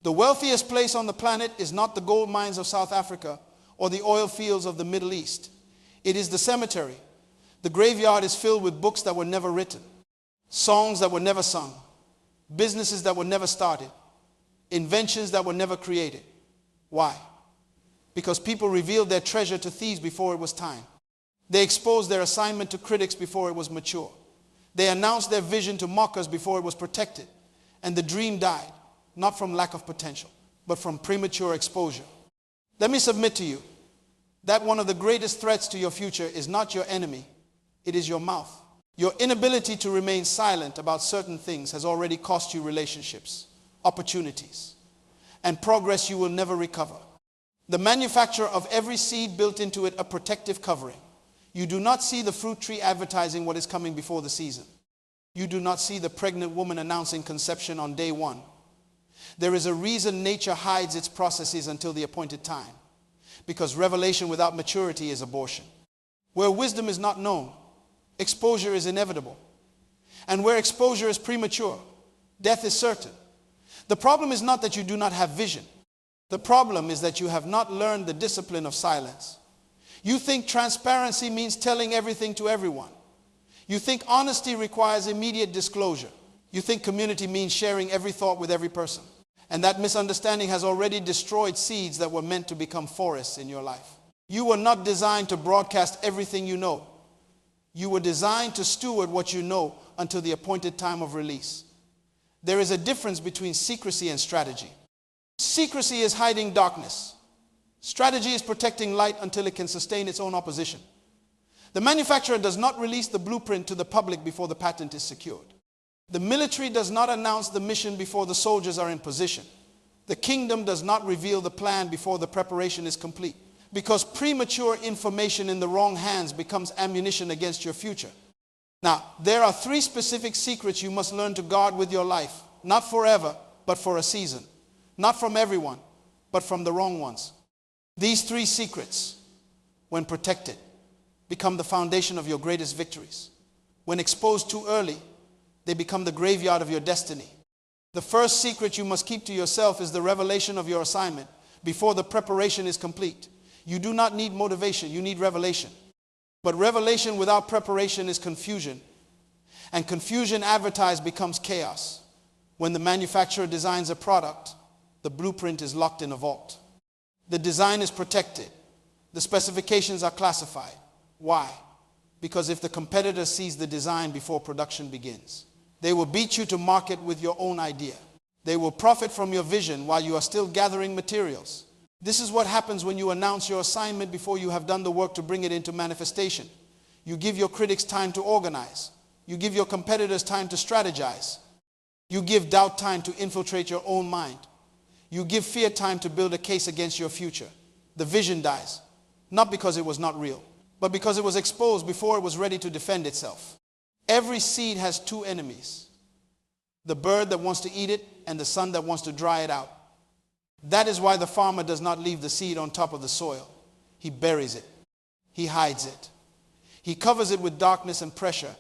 The wealthiest place on the planet is not the gold mines of South Africa or the oil fields of the Middle East. It is the cemetery. The graveyard is filled with books that were never written, songs that were never sung, businesses that were never started, inventions that were never created. Why? Because people revealed their treasure to thieves before it was time. They exposed their assignment to critics before it was mature. They announced their vision to mockers before it was protected. And the dream died, not from lack of potential, but from premature exposure. Let me submit to you that one of the greatest threats to your future is not your enemy, it is your mouth. Your inability to remain silent about certain things has already cost you relationships, opportunities, and progress you will never recover. The manufacturer of every seed built into it a protective covering. You do not see the fruit tree advertising what is coming before the season. You do not see the pregnant woman announcing conception on day one. There is a reason nature hides its processes until the appointed time. Because revelation without maturity is abortion. Where wisdom is not known, exposure is inevitable. And where exposure is premature, death is certain. The problem is not that you do not have vision. The problem is that you have not learned the discipline of silence. You think transparency means telling everything to everyone. You think honesty requires immediate disclosure. You think community means sharing every thought with every person. And that misunderstanding has already destroyed seeds that were meant to become forests in your life. You were not designed to broadcast everything you know. You were designed to steward what you know until the appointed time of release. There is a difference between secrecy and strategy. Secrecy is hiding darkness. Strategy is protecting light until it can sustain its own opposition. The manufacturer does not release the blueprint to the public before the patent is secured. The military does not announce the mission before the soldiers are in position. The kingdom does not reveal the plan before the preparation is complete. Because premature information in the wrong hands becomes ammunition against your future. Now, there are 3 specific secrets you must learn to guard with your life. Not forever, but for a season. Not from everyone, but from the wrong ones. These 3 secrets, when protected, become the foundation of your greatest victories. When exposed too early, they become the graveyard of your destiny. The first secret you must keep to yourself is the revelation of your assignment before the preparation is complete. You do not need motivation, you need revelation. But revelation without preparation is confusion. And confusion advertised becomes chaos. When the manufacturer designs a product, the blueprint is locked in a vault. The design is protected. The specifications are classified. Why? Because if the competitor sees the design before production begins, they will beat you to market with your own idea. They will profit from your vision while you are still gathering materials. This is what happens when you announce your assignment before you have done the work to bring it into manifestation. You give your critics time to organize. You give your competitors time to strategize. You give doubt time to infiltrate your own mind. You give fear time to build a case against your future. The vision dies, not because it was not real, but because it was exposed before it was ready to defend itself. Every seed has 2 enemies. The bird that wants to eat it and the sun that wants to dry it out. That is why the farmer does not leave the seed on top of the soil. He buries it. He hides it. He covers it with darkness and pressure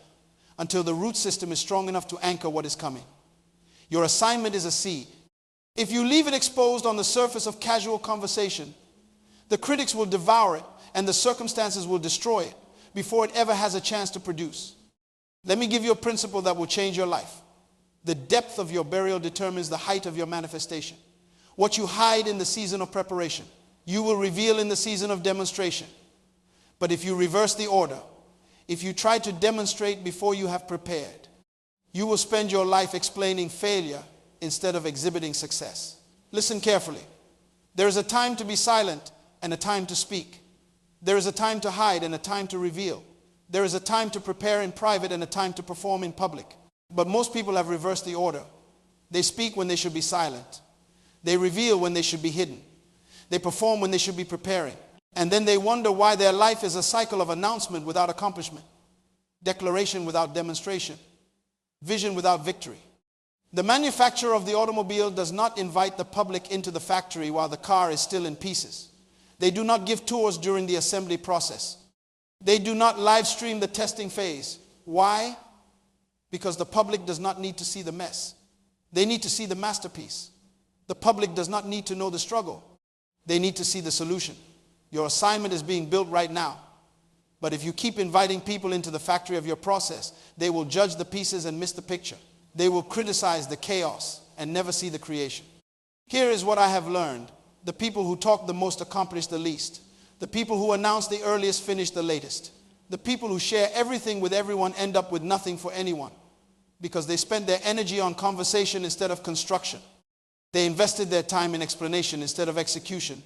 until the root system is strong enough to anchor what is coming. Your assignment is a seed. If you leave it exposed on the surface of casual conversation, the critics will devour it and the circumstances will destroy it before it ever has a chance to produce. Let me give you a principle that will change your life. The depth of your burial determines the height of your manifestation. What you hide in the season of preparation, you will reveal in the season of demonstration. But if you reverse the order, if you try to demonstrate before you have prepared, you will spend your life explaining failure instead of exhibiting success. Listen carefully. There is a time to be silent and a time to speak. There is a time to hide and a time to reveal. There is a time to prepare in private and a time to perform in public. But most people have reversed the order. They speak when they should be silent. They reveal when they should be hidden. They perform when they should be preparing. And then they wonder why their life is a cycle of announcement without accomplishment, declaration without demonstration, vision without victory. The manufacturer of the automobile does not invite the public into the factory while the car is still in pieces. They do not give tours during the assembly process. They do not live stream the testing phase. Why? Because the public does not need to see the mess. They need to see the masterpiece. The public does not need to know the struggle. They need to see the solution. Your assignment is being built right now. But if you keep inviting people into the factory of your process, they will judge the pieces and miss the picture. They will criticize the chaos and never see the creation. Here is what I have learned. The people who talk the most accomplish the least. The people who announce the earliest finish the latest. The people who share everything with everyone end up with nothing for anyone because they spent their energy on conversation instead of construction. They invested their time in explanation instead of execution.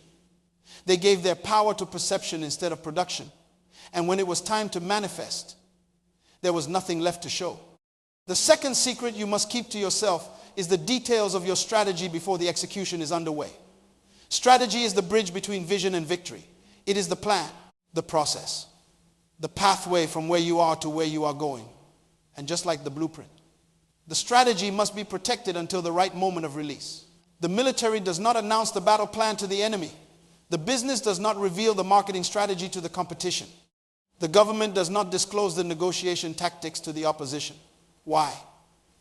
They gave their power to perception instead of production. And when it was time to manifest, there was nothing left to show. The second secret you must keep to yourself is the details of your strategy before the execution is underway. Strategy is the bridge between vision and victory. It is the plan, the process, the pathway from where you are to where you are going. And just like the blueprint, the strategy must be protected until the right moment of release. The military does not announce the battle plan to the enemy. The business does not reveal the marketing strategy to the competition. The government does not disclose the negotiation tactics to the opposition. Why?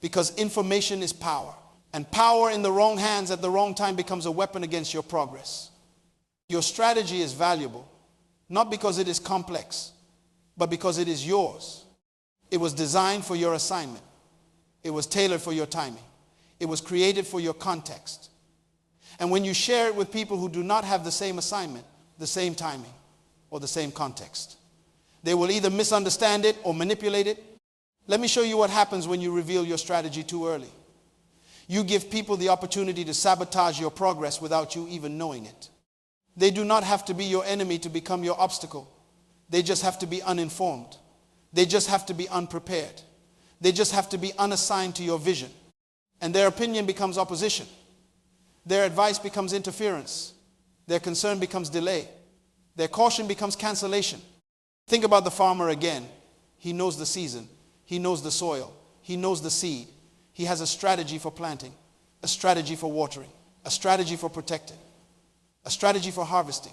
Because information is power. And power in the wrong hands at the wrong time becomes a weapon against your progress. Your strategy is valuable, not because it is complex, but because it is yours. It was designed for your assignment. It was tailored for your timing. It was created for your context. And when you share it with people who do not have the same assignment, the same timing, or the same context, they will either misunderstand it or manipulate it. Let me show you what happens when you reveal your strategy too early. You give people the opportunity to sabotage your progress without you even knowing it. They do not have to be your enemy to become your obstacle. They just have to be uninformed. They just have to be unprepared. They just have to be unassigned to your vision. And their opinion becomes opposition. Their advice becomes interference. Their concern becomes delay. Their caution becomes cancellation. Think about the farmer again. He knows the season. He knows the soil. He knows the seed. He has a strategy for planting, a strategy for watering, a strategy for protecting, a strategy for harvesting.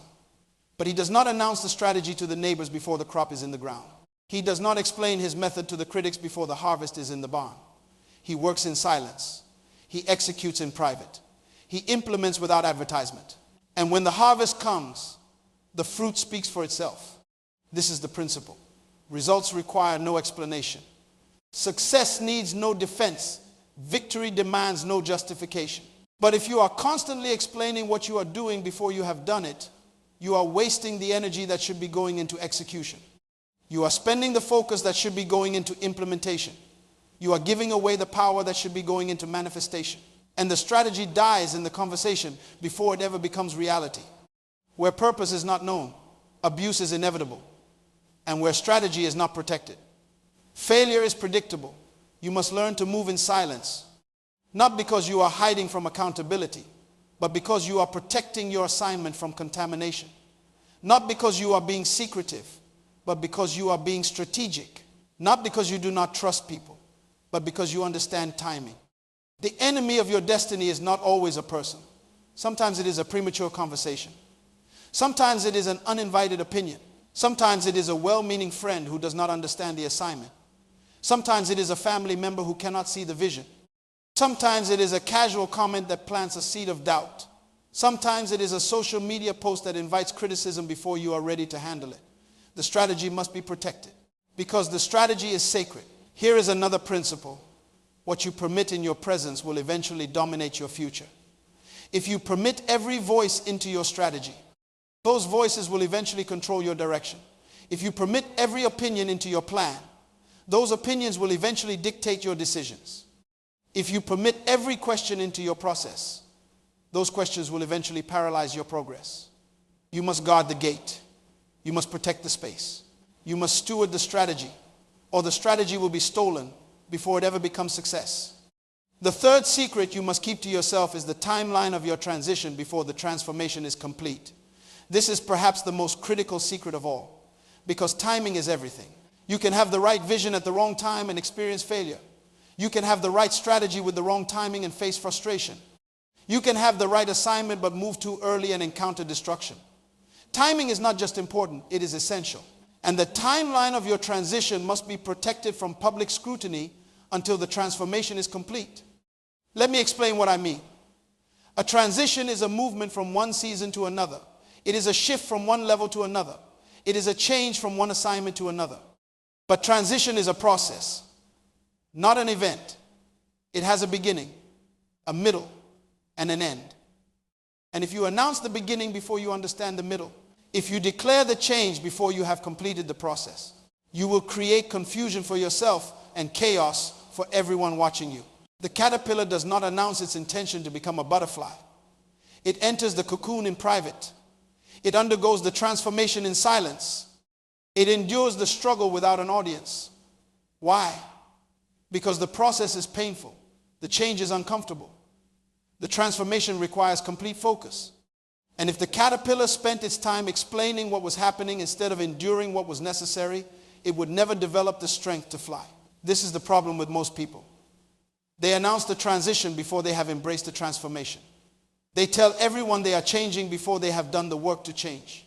But he does not announce the strategy to the neighbors before the crop is in the ground. He does not explain his method to the critics before the harvest is in the barn. He works in silence. He executes in private. He implements without advertisement. And when the harvest comes, the fruit speaks for itself. This is the principle. Results require no explanation. Success needs no defense. Victory demands no justification. But if you are constantly explaining what you are doing before you have done it, you are wasting the energy that should be going into execution. You are spending the focus that should be going into implementation. You are giving away the power that should be going into manifestation. And the strategy dies in the conversation before it ever becomes reality. Where purpose is not known, abuse is inevitable. And where strategy is not protected, failure is predictable. You must learn to move in silence, not because you are hiding from accountability, but because you are protecting your assignment from contamination. Not because you are being secretive, but because you are being strategic. Not because you do not trust people, but because you understand timing. The enemy of your destiny is not always a person. Sometimes it is a premature conversation. Sometimes it is an uninvited opinion. Sometimes it is a well-meaning friend who does not understand the assignment. Sometimes it is a family member who cannot see the vision. Sometimes it is a casual comment that plants a seed of doubt. Sometimes it is a social media post that invites criticism before you are ready to handle it. The strategy must be protected because the strategy is sacred. Here is another principle. What you permit in your presence will eventually dominate your future. If you permit every voice into your strategy, those voices will eventually control your direction. If you permit every opinion into your plan, those opinions will eventually dictate your decisions. If you permit every question into your process, those questions will eventually paralyze your progress. You must guard the gate. You must protect the space. You must steward the strategy, or the strategy will be stolen before it ever becomes success. The third secret you must keep to yourself is the timeline of your transition before the transformation is complete. This is perhaps the most critical secret of all, because timing is everything. You can have the right vision at the wrong time and experience failure. You can have the right strategy with the wrong timing and face frustration. You can have the right assignment but move too early and encounter destruction. Timing is not just important, it is essential. And the timeline of your transition must be protected from public scrutiny until the transformation is complete. Let me explain what I mean. A transition is a movement from one season to another. It is a shift from one level to another. It is a change from one assignment to another. But transition is a process, not an event. It has a beginning, a middle, and an end. And if you announce the beginning before you understand the middle, if you declare the change before you have completed the process, you will create confusion for yourself and chaos for everyone watching you. The caterpillar does not announce its intention to become a butterfly. It enters the cocoon in private. It undergoes the transformation in silence. It endures the struggle without an audience. Why? Because the process is painful. The change is uncomfortable. The transformation requires complete focus. And if the caterpillar spent its time explaining what was happening instead of enduring what was necessary, it would never develop the strength to fly. This is the problem with most people. They announce the transition before they have embraced the transformation. They tell everyone they are changing before they have done the work to change.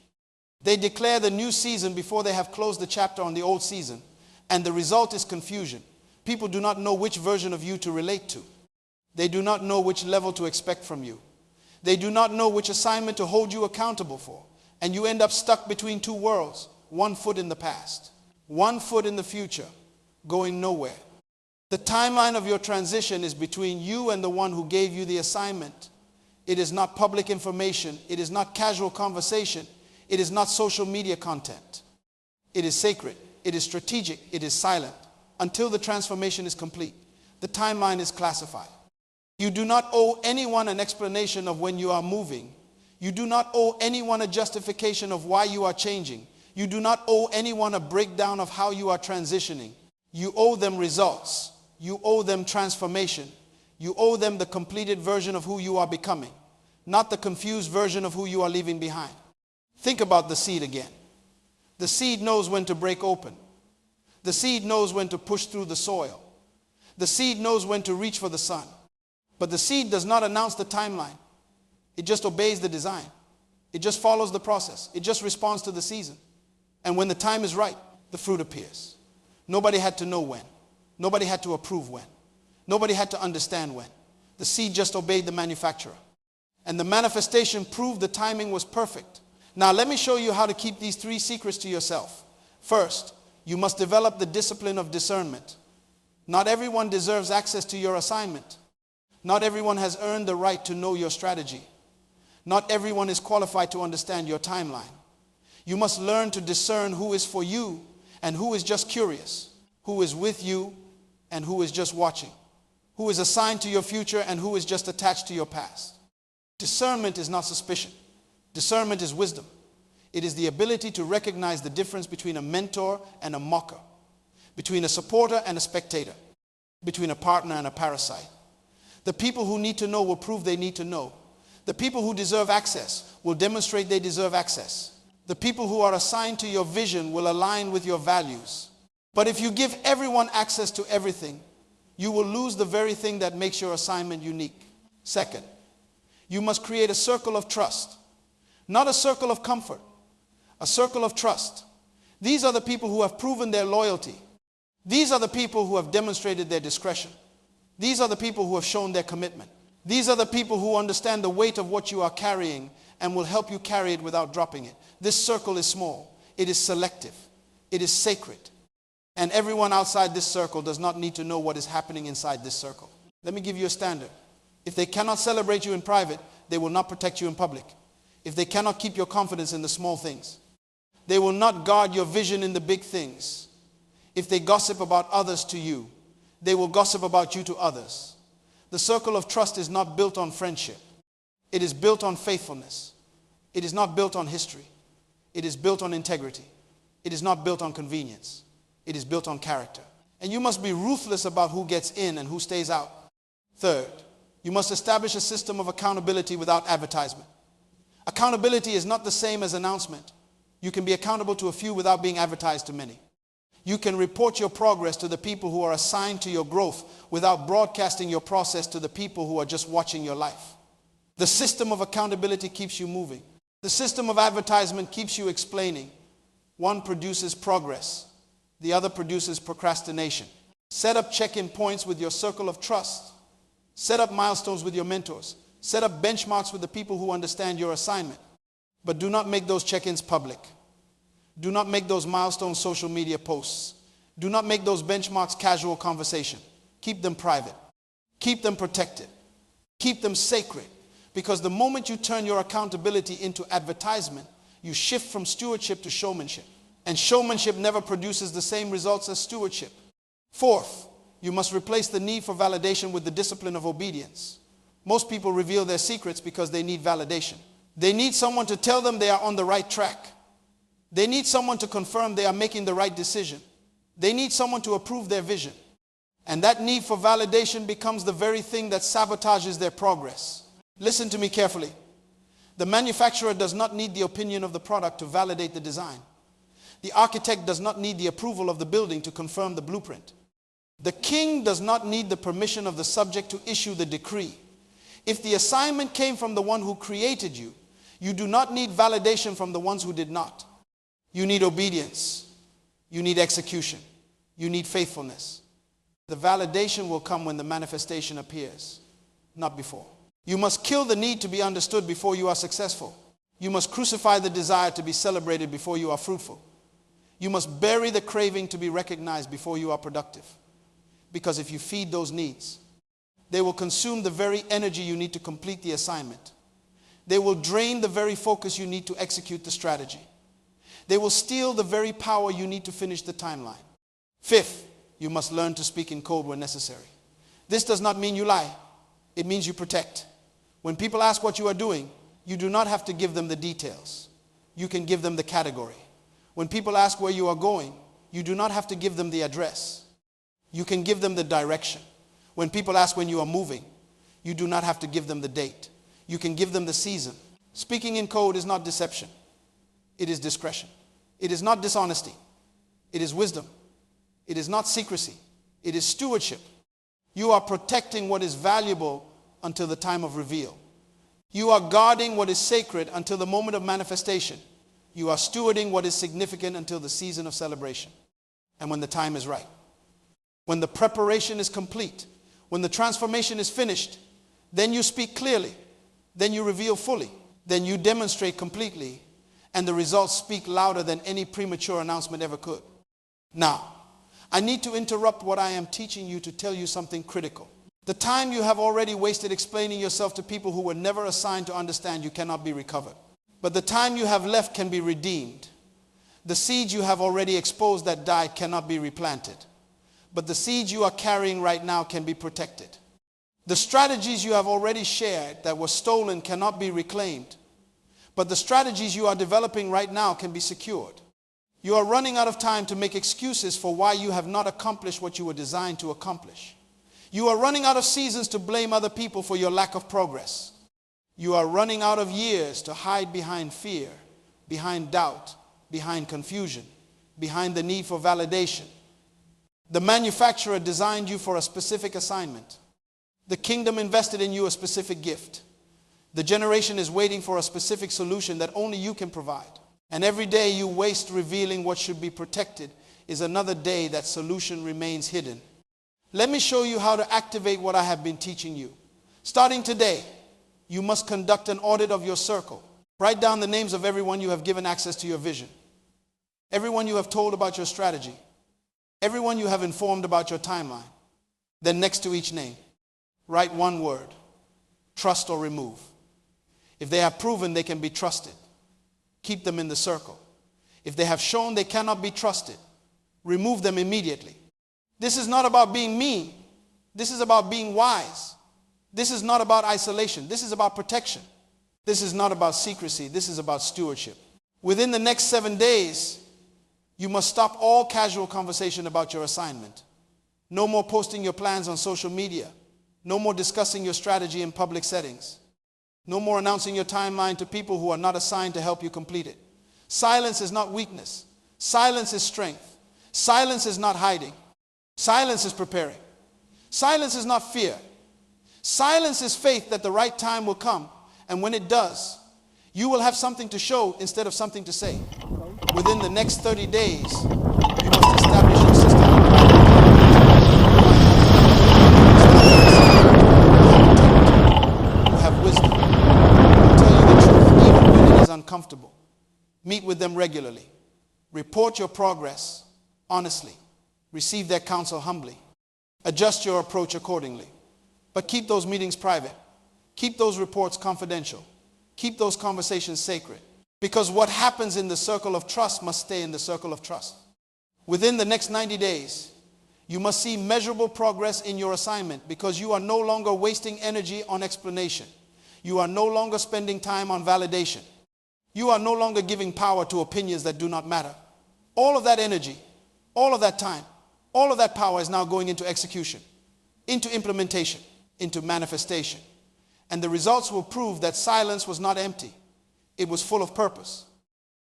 They declare the new season before they have closed the chapter on the old season, and the result is confusion. People do not know which version of you to relate to. They do not know which level to expect from you. They do not know which assignment to hold you accountable for, and you end up stuck between two worlds, one foot in the past, one foot in the future, going nowhere. The timeline of your transition is between you and the one who gave you the assignment. It is not public information. It is not casual conversation. It is not social media content. It is sacred. It is strategic. It is silent. Until the transformation is complete, the timeline is classified. You do not owe anyone an explanation of when you are moving. You do not owe anyone a justification of why you are changing. You do not owe anyone a breakdown of how you are transitioning. You owe them results. You owe them transformation. You owe them the completed version of who you are becoming, not the confused version of who you are leaving behind. Think about the seed again. The seed knows when to break open. The seed knows when to push through the soil. The seed knows when to reach for the sun. But the seed does not announce the timeline. It just obeys the design. It just follows the process. It just responds to the season. And when the time is right, the fruit appears. Nobody had to know when. Nobody had to approve when. Nobody had to understand when. The seed just obeyed the manufacturer. And the manifestation proved the timing was perfect. Now let me show you how to keep these 3 secrets to yourself. First, you must develop the discipline of discernment. Not everyone deserves access to your assignment. Not everyone has earned the right to know your strategy. Not everyone is qualified to understand your timeline. You must learn to discern who is for you and who is just curious, who is with you and who is just watching, who is assigned to your future and who is just attached to your past. Discernment is not suspicion. Discernment is wisdom. It is the ability to recognize the difference between a mentor and a mocker, between a supporter and a spectator, between a partner and a parasite. The people who need to know will prove they need to know. The people who deserve access will demonstrate they deserve access. The people who are assigned to your vision will align with your values. But if you give everyone access to everything, you will lose the very thing that makes your assignment unique. Second, you must create a circle of trust, not a circle of comfort, a circle of trust. These are the people who have proven their loyalty. These are the people who have demonstrated their discretion. These are the people who have shown their commitment. These are the people who understand the weight of what you are carrying and will help you carry it without dropping it. This circle is small. It is selective. It is sacred. And everyone outside this circle does not need to know what is happening inside this circle. Let me give you a standard. If they cannot celebrate you in private, they will not protect you in public. If they cannot keep your confidence in the small things, they will not guard your vision in the big things. If they gossip about others to you, they will gossip about you to others. The circle of trust is not built on friendship. It is built on faithfulness. It is not built on history. It is built on integrity. It is not built on convenience. It is built on character. And you must be ruthless about who gets in and who stays out. Third, you must establish a system of accountability without advertisement. Accountability is not the same as announcement. You can be accountable to a few without being advertised to many. You can report your progress to the people who are assigned to your growth without broadcasting your process to the people who are just watching your life. The system of accountability keeps you moving. The system of advertisement keeps you explaining. One produces progress. The other produces procrastination. Set up check-in points with your circle of trust. Set up milestones with your mentors. Set up benchmarks with the people who understand your assignment. But do not make those check-ins public. Do not make those milestone social media posts. Do not make those benchmarks casual conversation. Keep them private. Keep them protected. Keep them sacred. Because the moment you turn your accountability into advertisement, you shift from stewardship to showmanship. And showmanship never produces the same results as stewardship. Fourth, you must replace the need for validation with the discipline of obedience. Most people reveal their secrets because they need validation. They need someone to tell them they are on the right track. They need someone to confirm they are making the right decision. They need someone to approve their vision. And that need for validation becomes the very thing that sabotages their progress. Listen to me carefully. The manufacturer does not need the opinion of the product to validate the design. The architect does not need the approval of the building to confirm the blueprint. The king does not need the permission of the subject to issue the decree. If the assignment came from the one who created you, you do not need validation from the ones who did not. You need obedience. You need execution. You need faithfulness. The validation will come when the manifestation appears, not before. You must kill the need to be understood before you are successful. You must crucify the desire to be celebrated before you are fruitful. You must bury the craving to be recognized before you are productive. Because if you feed those needs, they will consume the very energy you need to complete the assignment. They will drain the very focus you need to execute the strategy. They will steal the very power you need to finish the timeline. Fifth, you must learn to speak in code when necessary. This does not mean you lie. It means you protect. When people ask what you are doing, you do not have to give them the details. You can give them the category. When people ask where you are going, you do not have to give them the address. You can give them the direction. When people ask when you are moving, you do not have to give them the date. You can give them the season. Speaking in code is not deception. It is discretion. It is not dishonesty. It is wisdom. It is not secrecy. It is stewardship. You are protecting what is valuable until the time of reveal. You are guarding what is sacred until the moment of manifestation. You are stewarding what is significant until the season of celebration. And when the time is right. When the preparation is complete. When the transformation is finished. Then you speak clearly. Then you reveal fully. Then you demonstrate completely. And the results speak louder than any premature announcement ever could. Now, I need to interrupt what I am teaching you to tell you something critical. The time you have already wasted explaining yourself to people who were never assigned to understand you cannot be recovered. But the time you have left can be redeemed. The seeds you have already exposed that died cannot be replanted. But the seeds you are carrying right now can be protected. The strategies you have already shared that were stolen cannot be reclaimed. But the strategies you are developing right now can be secured. You are running out of time to make excuses for why you have not accomplished what you were designed to accomplish. You are running out of seasons to blame other people for your lack of progress. You are running out of years to hide behind fear, behind doubt, behind confusion, behind the need for validation. The manufacturer designed you for a specific assignment. The kingdom invested in you a specific gift. The generation is waiting for a specific solution that only you can provide. And every day you waste revealing what should be protected is another day that solution remains hidden. Let me show you how to activate what I have been teaching you. Starting today, you must conduct an audit of your circle. Write down the names of everyone you have given access to your vision. Everyone you have told about your strategy. Everyone you have informed about your timeline. Then next to each name, write one word: trust or remove. If they have proven they can be trusted, keep them in the circle. If they have shown they cannot be trusted, remove them immediately. This is not about being mean. This is about being wise. This is not about isolation. This is about protection. This is not about secrecy. This is about stewardship. Within the next 7 days, you must stop all casual conversation about your assignment. No more posting your plans on social media. No more discussing your strategy in public settings. No more announcing your timeline to people who are not assigned to help you complete it. Silence is not weakness. Silence is strength. Silence is not hiding. Silence is preparing. Silence is not fear. Silence is faith that the right time will come, and when it does, you will have something to show instead of something to say. Within the next 30 days, you must establish your system. You have wisdom. uncomfortable. Meet with them regularly. Report your progress honestly. Receive their counsel humbly. Adjust your approach accordingly. But keep those meetings private. Keep those reports confidential. Keep those conversations sacred. Because what happens in the circle of trust must stay in the circle of trust. Within the next 90 days, you must see measurable progress in your assignment because you are no longer wasting energy on explanation. You are no longer spending time on validation. You are no longer giving power to opinions that do not matter. All of that energy, all of that time, all of that power is now going into execution, into implementation, into manifestation. And the results will prove that silence was not empty. It was full of purpose.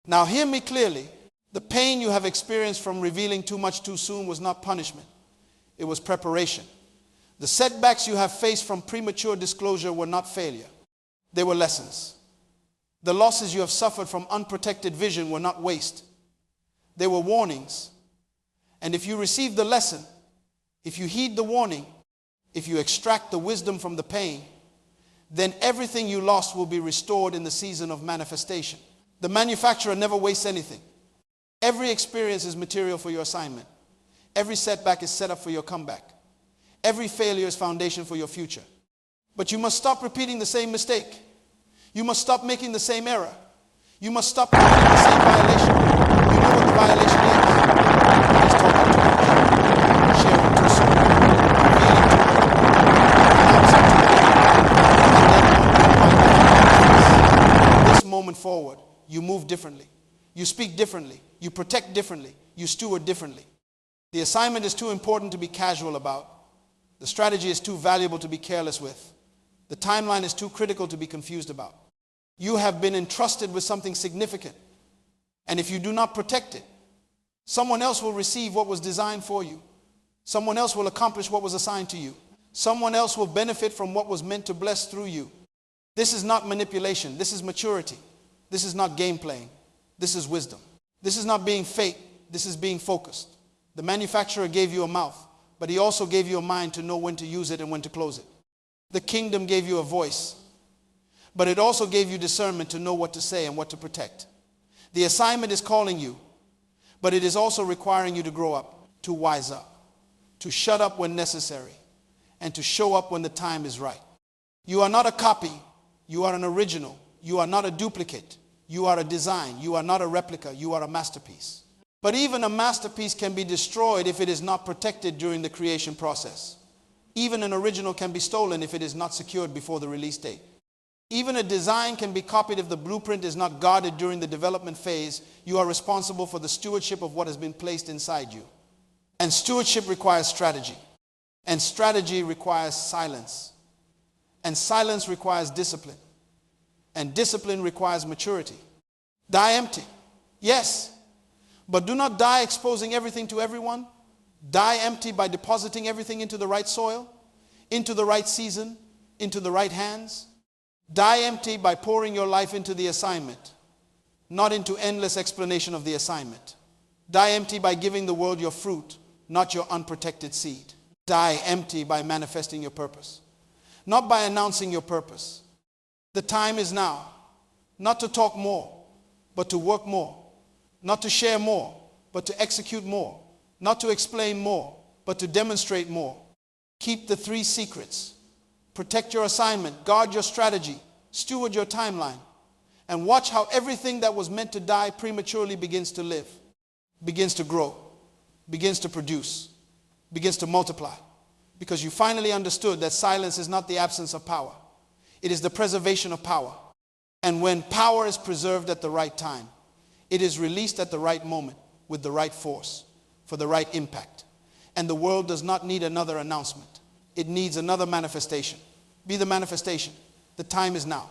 Now hear me clearly. The pain you have experienced from revealing too much too soon was not punishment. It was preparation. The setbacks you have faced from premature disclosure were not failure. They were lessons. The losses you have suffered from unprotected vision were not waste. They were warnings. And if you receive the lesson, if you heed the warning, if you extract the wisdom from the pain, then everything you lost will be restored in the season of manifestation. The manufacturer never wastes anything. Every experience is material for your assignment. Every setback is set up for your comeback. Every failure is foundation for your future. But you must stop repeating the same mistake. You must stop making the same error. You must stop committing the same violation. You know what the violation is. It is talking too much, sharing too soon, revealing too early, announcing too late, and then from this moment forward, you move differently. You speak differently. You protect differently. You steward differently. The assignment is too important to be casual about. The strategy is too valuable to be careless with. The timeline is too critical to be confused about. You have been entrusted with something significant. And if you do not protect it, someone else will receive what was designed for you. Someone else will accomplish what was assigned to you. Someone else will benefit from what was meant to bless through you. This is not manipulation. This is maturity. This is not game playing. This is wisdom. This is not being fake. This is being focused. The manufacturer gave you a mouth, but he also gave you a mind to know when to use it and when to close it. The kingdom gave you a voice, but it also gave you discernment to know what to say and what to protect. The assignment is calling you, but it is also requiring you to grow up, to wise up, to shut up when necessary, and to show up when the time is right. You are not a copy. You are an original. You are not a duplicate. You are a design. You are not a replica. You are a masterpiece. But even a masterpiece can be destroyed if it is not protected during the creation process. Even an original can be stolen if it is not secured before the release date. Even a design can be copied if the blueprint is not guarded during the development phase. You are responsible for the stewardship of what has been placed inside you. And stewardship requires strategy. And strategy requires silence. And silence requires discipline. And discipline requires maturity. Die empty. Yes. But do not die exposing everything to everyone. Die empty by depositing everything into the right soil, into the right season, into the right hands. Die empty by pouring your life into the assignment, not into endless explanation of the assignment. Die empty by giving the world your fruit, not your unprotected seed. Die empty by manifesting your purpose, not by announcing your purpose. The time is now, not to talk more, but to work more. Not to share more, but to execute more. Not to explain more, but to demonstrate more. Keep the 3 secrets. Protect your assignment. Guard your strategy. Steward your timeline. And watch how everything that was meant to die prematurely begins to live, begins to grow, begins to produce, begins to multiply. Because you finally understood that silence is not the absence of power. It is the preservation of power. And when power is preserved at the right time, it is released at the right moment with the right force for the right impact. And the world does not need another announcement. It needs another manifestation. Be the manifestation. The time is now.